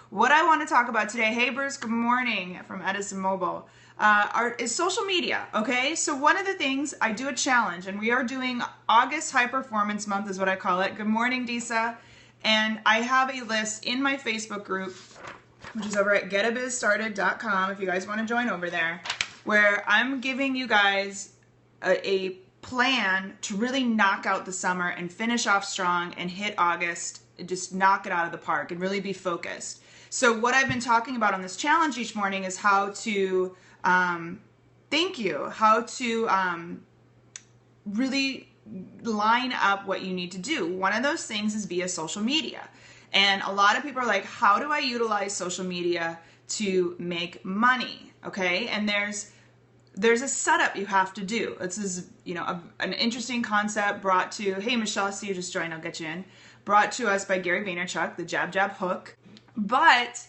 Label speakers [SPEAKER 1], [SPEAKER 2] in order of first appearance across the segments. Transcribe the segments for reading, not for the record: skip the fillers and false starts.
[SPEAKER 1] what I want to talk about today, hey Bruce, good morning from Edison Mobile, is social media, okay? So one of the things, I do a challenge, and we are doing August High Performance Month is what I call it. Good morning, Disa. And I have a list in my Facebook group, which is over at getabizstarted.com if you guys want to join over there, where I'm giving you guys a plan to really knock out the summer and finish off strong and hit August and just knock it out of the park and really be focused. So what I've been talking about on this challenge each morning is how to, how to really line up what you need to do. One of those things is via social media. And a lot of people are like, how do I utilize social media to make money? Okay, and there's a setup you have to do. This is, an interesting concept brought to, hey Michelle, I see you just joined, I'll get you in. Brought to us by Gary Vaynerchuk, the jab, jab, hook. But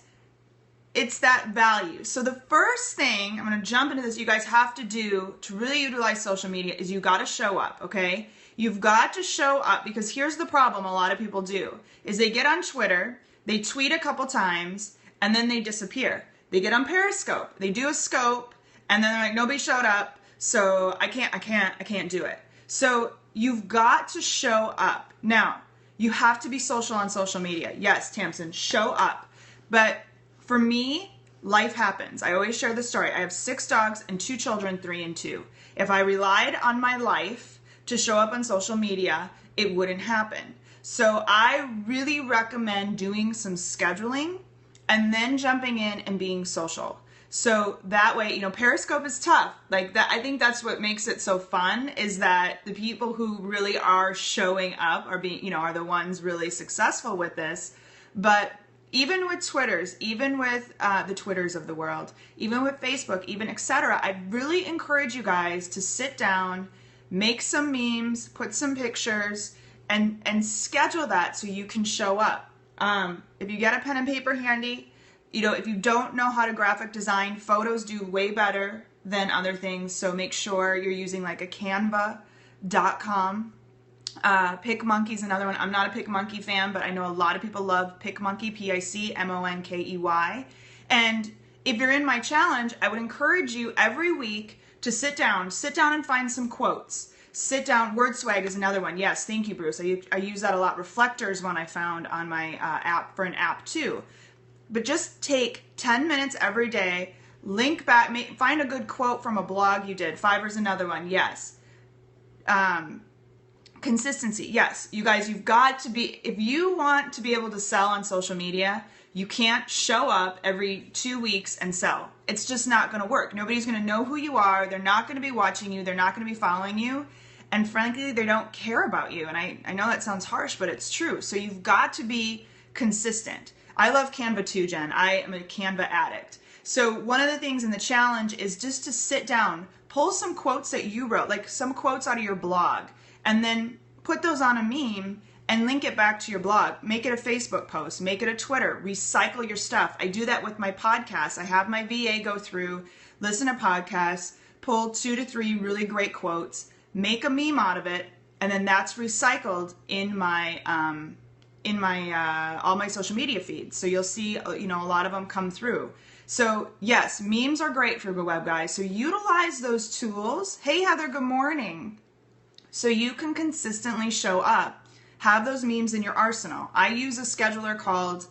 [SPEAKER 1] it's that value. So the first thing, I'm gonna jump into this, you guys have to do to really utilize social media is you gotta show up, okay? You've got to show up, because here's the problem a lot of people do, is they get on Twitter, they tweet a couple times, and then they disappear. They get on Periscope, they do a scope, and then they're like, nobody showed up, so I can't do it. So you've got to show up. Now, you have to be social on social media. Yes, Tamsin, show up. But for me, life happens. I always share the story. I have 6 dogs and 2 children, 3 and 2. If I relied on my life to show up on social media, it wouldn't happen. So I really recommend doing some scheduling and then jumping in and being social. So that way, Periscope is tough. Like that, I think that's what makes it so fun, is that the people who really are showing up are being, are the ones really successful with this. But even with Twitters, even with the Twitters of the world, even with Facebook, even etc., I really encourage you guys to sit down, make some memes, put some pictures, and schedule that so you can show up. If you get a pen and paper handy, if you don't know how to graphic design, photos do way better than other things. So make sure you're using like a canva.com. PicMonkey's another one. I'm not a PicMonkey fan, but I know a lot of people love PicMonkey, PICMONKEY. And if you're in my challenge, I would encourage you every week to sit down and find some quotes. Sit down. Word swag is another one. Yes, thank you, Bruce. I use that a lot. Reflectors one I found on my app for an app too. But just take 10 minutes every day, link back, find a good quote from a blog you did. Fiverr's another one, yes. Consistency, yes. You guys, you've got to be, if you want to be able to sell on social media, you can't show up every 2 weeks and sell. It's just not going to work. Nobody's going to know who you are. They're not going to be watching you. They're not going to be following you. And frankly, they don't care about you. And I know that sounds harsh, but it's true. So you've got to be consistent. I love Canva too, Jen. I am a Canva addict. So one of the things in the challenge is just to sit down, pull some quotes that you wrote, like some quotes out of your blog, and then put those on a meme and link it back to your blog. Make it a Facebook post, make it a Twitter, recycle your stuff. I do that with my podcast. I have my VA go through, listen to podcasts, pull 2 to 3 really great quotes, make a meme out of it, and then that's recycled in my all my social media feeds. So you'll see, a lot of them come through. So yes, memes are great for the web guys. So utilize those tools. Hey Heather, good morning. So you can consistently show up. Have those memes in your arsenal. I use a scheduler called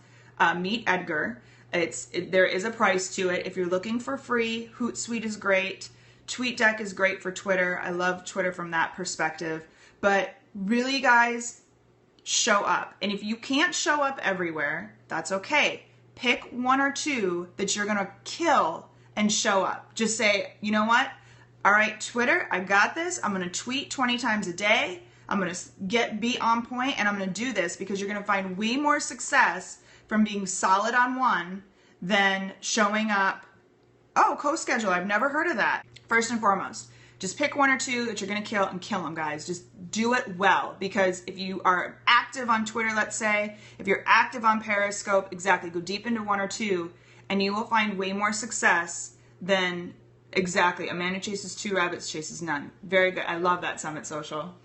[SPEAKER 1] Meet Edgar. There is a price to it. If you're looking for free, Hootsuite is great. TweetDeck is great for Twitter. I love Twitter from that perspective. But really, guys, show up. And if you can't show up everywhere, that's okay. Pick 1 or 2 that you're going to kill and show up. Just say, you know what? All right, Twitter, I got this. I'm going to tweet 20 times a day. I'm going to be on point, and I'm going to do this, because you're going to find way more success from being solid on one than showing up. Oh, co-schedule. I've never heard of that. First and foremost, just pick 1 or 2 that you're going to kill and kill them, guys. Just do it well, because if you are active on Twitter, let's say, if you're active on Periscope, exactly, go deep into 1 or 2, and you will find way more success than, exactly, a man who chases 2 rabbits chases none. Very good. I love that, Summit Social.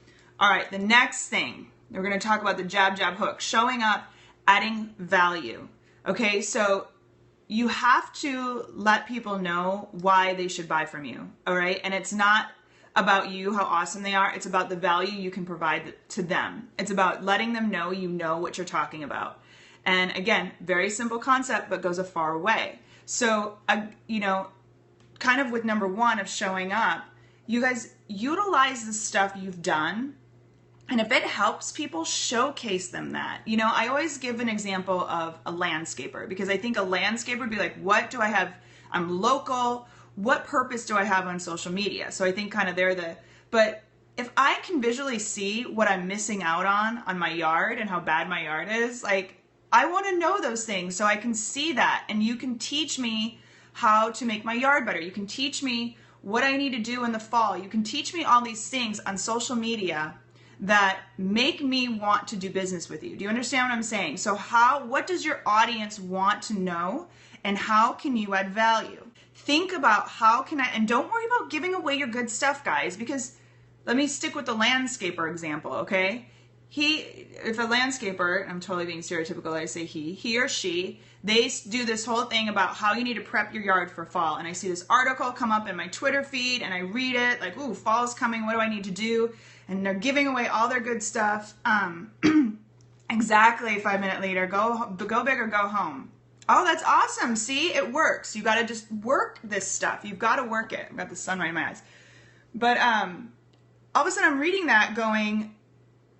[SPEAKER 1] All right, the next thing, we're going to talk about the jab, jab, hook. Showing up, adding value. Okay, so you have to let people know why they should buy from you, all right? And it's not about you, how awesome they are. It's about the value you can provide to them. It's about letting them know you know what you're talking about. And again, very simple concept, but goes a far way. So, you know, kind of with number one of showing up, you guys utilize the stuff you've done. And if it helps people, showcase them that. You know, I always give an example of a landscaper, because I think a landscaper would be like, what do I have? I'm local. What purpose do I have on social media? So I think kind of but if I can visually see what I'm missing out on my yard and how bad my yard is, like, I want to know those things so I can see that. And you can teach me how to make my yard better. You can teach me what I need to do in the fall. You can teach me all these things on social media that make me want to do business with you. Do you understand what I'm saying? So what does your audience want to know, and how can you add value? Think about and don't worry about giving away your good stuff, guys, because let me stick with the landscaper example, okay? If a landscaper, I'm totally being stereotypical, I say he or she, they do this whole thing about how you need to prep your yard for fall. And I see this article come up in my Twitter feed and I read it like, ooh, fall's coming, what do I need to do? And they're giving away all their good stuff. Exactly 5 minutes later, go big or go home. Oh, that's awesome. See, it works. You got to just work this stuff. You've got to work it. I've got the sun right in my eyes. But all of a sudden I'm reading that going,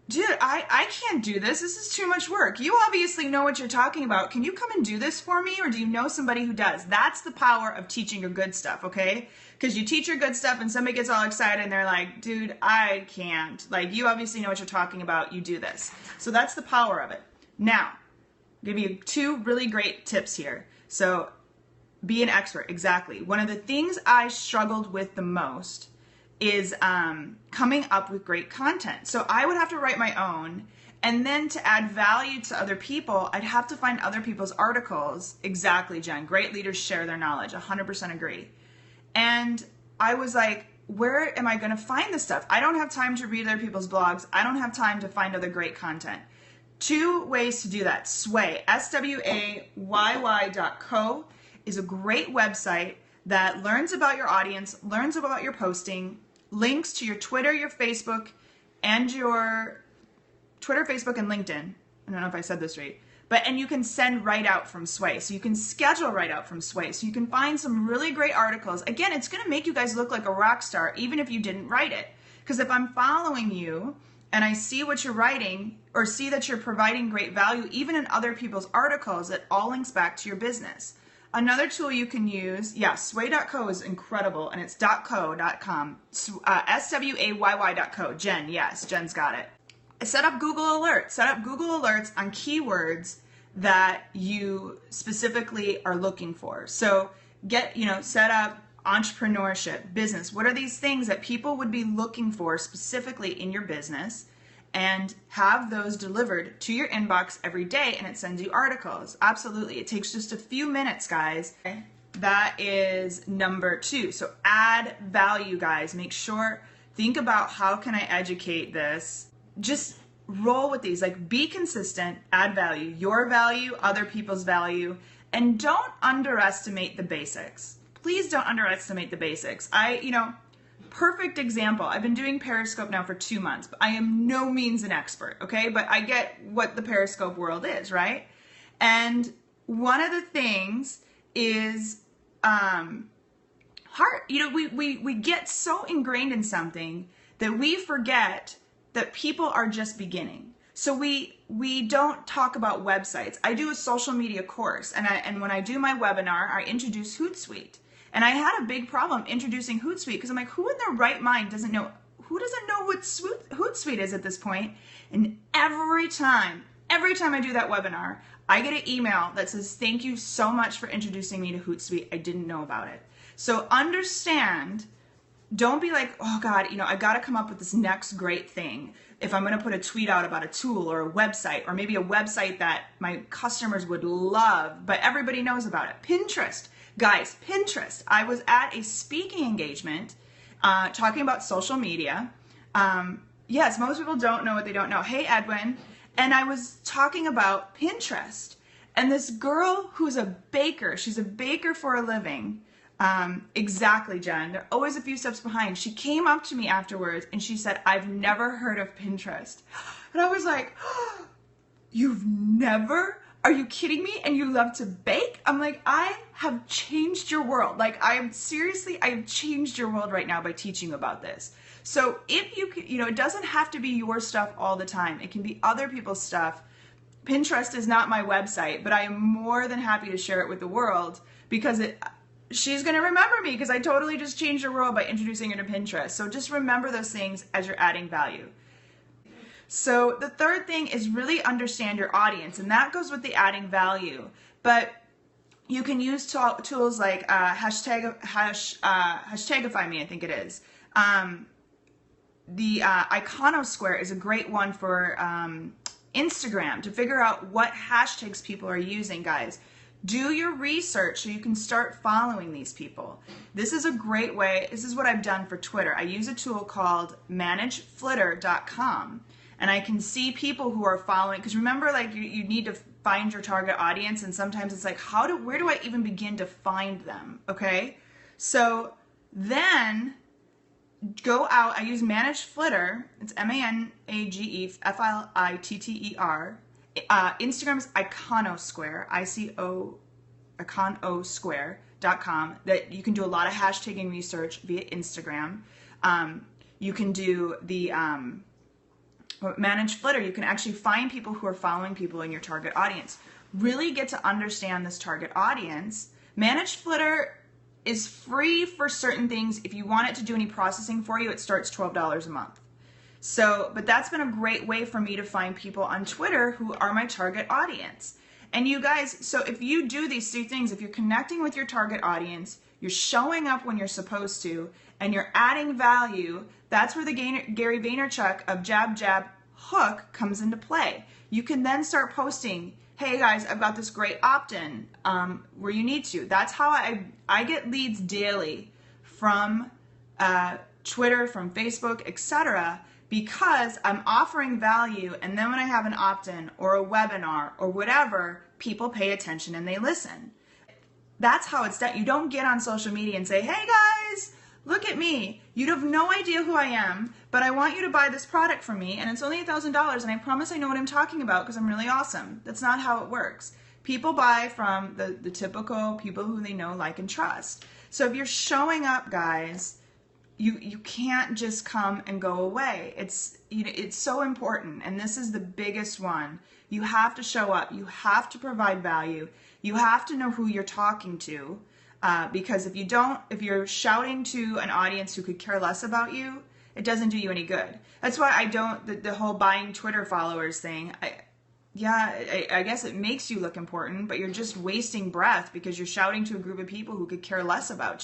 [SPEAKER 1] dude, I can't do this. This is too much work. You obviously know what you're talking about. Can you come and do this for me? Or do you know somebody who does? That's the power of teaching your good stuff, okay? Because you teach your good stuff and somebody gets all excited and they're like, dude, I can't. Like, you obviously know what you're talking about. You do this. So that's the power of it. Now, I'll give you 2 really great tips here. So be an expert. Exactly. One of the things I struggled with the most is coming up with great content. So I would have to write my own, and then to add value to other people, I'd have to find other people's articles. Exactly, Jen. Great leaders share their knowledge. 100% agree. And I was like, where am I going to find this stuff? I don't have time to read other people's blogs. I don't have time to find other great content. 2 ways to do that. Sway, swayy.co is a great website that learns about your audience, learns about your posting, links to your Twitter, your Facebook, and your Twitter, Facebook, and LinkedIn. I don't know if I said this right. And you can send right out from Sway. So you can schedule right out from Sway. So you can find some really great articles. Again, it's going to make you guys look like a rock star, even if you didn't write it. Because if I'm following you and I see what you're writing, or see that you're providing great value, even in other people's articles, it all links back to your business. Another tool you can use, sway.co is incredible, and it's .co.com, swayy.co. Jen, yes, Jen's got it. Set up Google Alerts. Set up Google Alerts on keywords that you specifically are looking for. So set up entrepreneurship, business. What are these things that people would be looking for specifically in your business? And have those delivered to your inbox every day, and it sends you articles. Absolutely. It takes just a few minutes, guys. That is number 2. So add value, guys. Think about how can I educate this? Just roll with these. Like, be consistent, add value, your value, other people's value, and don't underestimate the basics. Please don't underestimate the basics. Perfect example. I've been doing Periscope now for 2 months, but I am no means an expert, okay? But I get what the Periscope world is, right? And one of the things is hard. We get so ingrained in something that we forget that people are just beginning. So we don't talk about websites. I do a social media course, and when I do my webinar, I introduce Hootsuite. And I had a big problem introducing Hootsuite because I'm like, who in their right mind doesn't know what Hootsuite is at this point? And every time I do that webinar, I get an email that says, thank you so much for introducing me to Hootsuite. I didn't know about it. So understand, don't be like, oh God, I got to come up with this next great thing. If I'm going to put a tweet out about a tool or a website, or maybe a website that my customers would love, but everybody knows about it. Pinterest. Guys, Pinterest. I was at a speaking engagement talking about social media. Yes, most people don't know what they don't know. Hey, Edwin. And I was talking about Pinterest. And this girl who's a baker, she's a baker for a living. Exactly, Jen. They're always a few steps behind. She came up to me afterwards and she said, I've never heard of Pinterest. And I was like, oh, you've never? Are you kidding me? And you love to bake? I'm like, I have changed your world. Like, I have changed your world right now by teaching you about this. So if you know, it doesn't have to be your stuff all the time. It can be other people's stuff. Pinterest is not my website, but I am more than happy to share it with the world because she's going to remember me because I totally just changed her world by introducing her to Pinterest. So just remember those things as you're adding value. So the third thing is really understand your audience, and that goes with the adding value. But you can use tools like Hashtagify Me, I think it is. The Iconosquare is a great one for Instagram to figure out what hashtags people are using, guys. Do your research so you can start following these people. This is a great way. This is what I've done for Twitter. I use a tool called manageflitter.com, and I can see people who are following, because remember, like, you need to find your target audience, and sometimes it's like, where do I even begin to find them? Okay, so then go out. I use Manageflitter. It's MANAGEFLITTER. Instagram's Iconosquare, Iconosquare.com, that you can do a lot of hashtagging research via Instagram. You can do the Manageflitter. You can actually find people who are following people in your target audience. Really get to understand this target audience. Manageflitter is free for certain things. If you want it to do any processing for you, it starts $12 a month. So, but that's been a great way for me to find people on Twitter who are my target audience. And you guys, so if you do these two things, if you're connecting with your target audience, you're showing up when you're supposed to, and you're adding value, that's where the Gary Vaynerchuk of Jab Jab Hook comes into play. You can then start posting, hey guys, I've got this great opt-in where you need to. That's how I get leads daily from Twitter, from Facebook, etc., because I'm offering value, and then when I have an opt-in or a webinar or whatever, people pay attention and they listen. That's how it's done. You don't get on social media and say, hey guys, look at me. You have no idea who I am, but I want you to buy this product from me, and it's only $1,000, and I promise I know what I'm talking about because I'm really awesome. That's not how it works. People buy from the typical people who they know, like, and trust. So if you're showing up, guys, you can't just come and go away. It's so important, and this is the biggest one. You have to show up. You have to provide value. You have to know who you're talking to, because if you don't, if you're shouting to an audience who could care less about you, it doesn't do you any good. That's why I don't, the whole buying Twitter followers thing, I guess it makes you look important, but you're just wasting breath because you're shouting to a group of people who could care less about you.